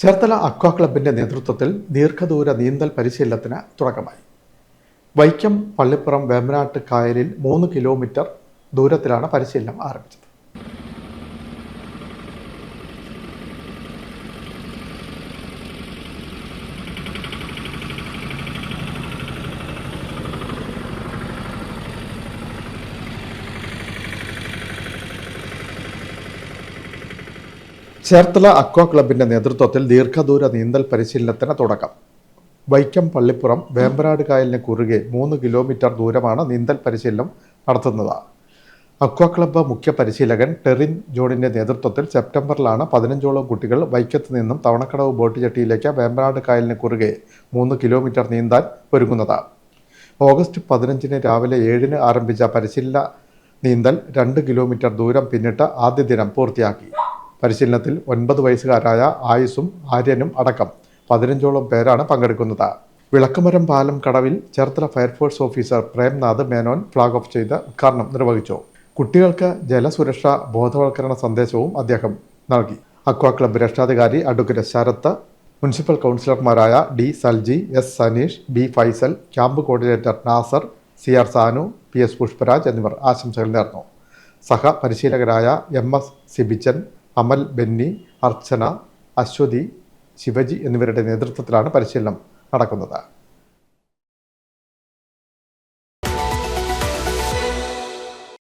ചേർത്തല അക്വാ ക്ലബിന്റെ നേതൃത്വത്തിൽ ദീർഘദൂര നീന്തൽ പരിശീലനത്തിന് തുടക്കമായി. വൈക്കം പള്ളിപ്പുറം വേമ്പനാട്ട് കായലിൽ 3 കിലോമീറ്റർ ദൂരത്തിലാണ് പരിശീലനം ആരംഭിച്ചത്. ചേർത്തല അക്വാ ക്ലബിന്റെ നേതൃത്വത്തിൽ ദീർഘദൂര നീന്തൽ പരിശീലനത്തിന് തുടക്കം. വൈക്കം പള്ളിപ്പുറം വേമ്പനാട് കായലിന് കുറുകെ 3 കിലോമീറ്റർ ദൂരമാണ് നീന്തൽ പരിശീലനം നടത്തുന്നത്. അക്വാ ക്ലബ്ബ് മുഖ്യ പരിശീലകൻ ടെറിൻ ജോണിന്റെ നേതൃത്വത്തിൽ സെപ്റ്റംബറിലാണ് 15ഓളം കുട്ടികൾ വൈക്കത്ത് നിന്നും തവണക്കടവ് ബോട്ട് ജെട്ടിയിലേക്ക് വേമ്പനാട് കായലിന് കുറുകെ 3 കിലോമീറ്റർ നീന്താൻ ഒരുങ്ങുന്നത്. ഓഗസ്റ്റ് 15 രാവിലെ 7 ആരംഭിച്ച പരിശീലന നീന്തൽ 2 കിലോമീറ്റർ ദൂരം പിന്നിട്ട് ആദ്യ ദിനം പൂർത്തിയാക്കി. പരിശീലനത്തിൽ 9 വയസ്സുകാരായ ആയുസും ആര്യനും അടക്കം 15ഓളം പേരാണ് പങ്കെടുക്കുന്നത്. വിളക്കുമരം പാലം കടവിൽ Cherthala fire force officer Premnath Menon flag off ചെയ്ത് ഉദ്ഘാടനം നിർവഹിച്ചു. കുട്ടികൾക്ക് ജലസുരക്ഷാ ബോധവൽക്കരണ സന്ദേശവും അദ്ദേഹം നൽകി. അക്വാ ക്ലബ്ബ് രക്ഷാധികാരി അഡ്വക്കേറ്റ് ശരത്ത്, മുനിസിപ്പൽ കൗൺസിലർമാരായ D Salji, S Saneesh, B Faisal, camp coordinator Nasar, C R Sanu, P S Pushparaj എന്നിവർ ആശംസകൾ നേർന്നു. സഹ പരിശീലകരായ എം എസ് സിബിച്ചൻ, അമൽ, ബെന്നി, അർച്ചന, അശ്വതി, ശിവജി എന്നിവരുടെ നേതൃത്വത്തിലാണ് പരിശീലനം നടക്കുന്നത്.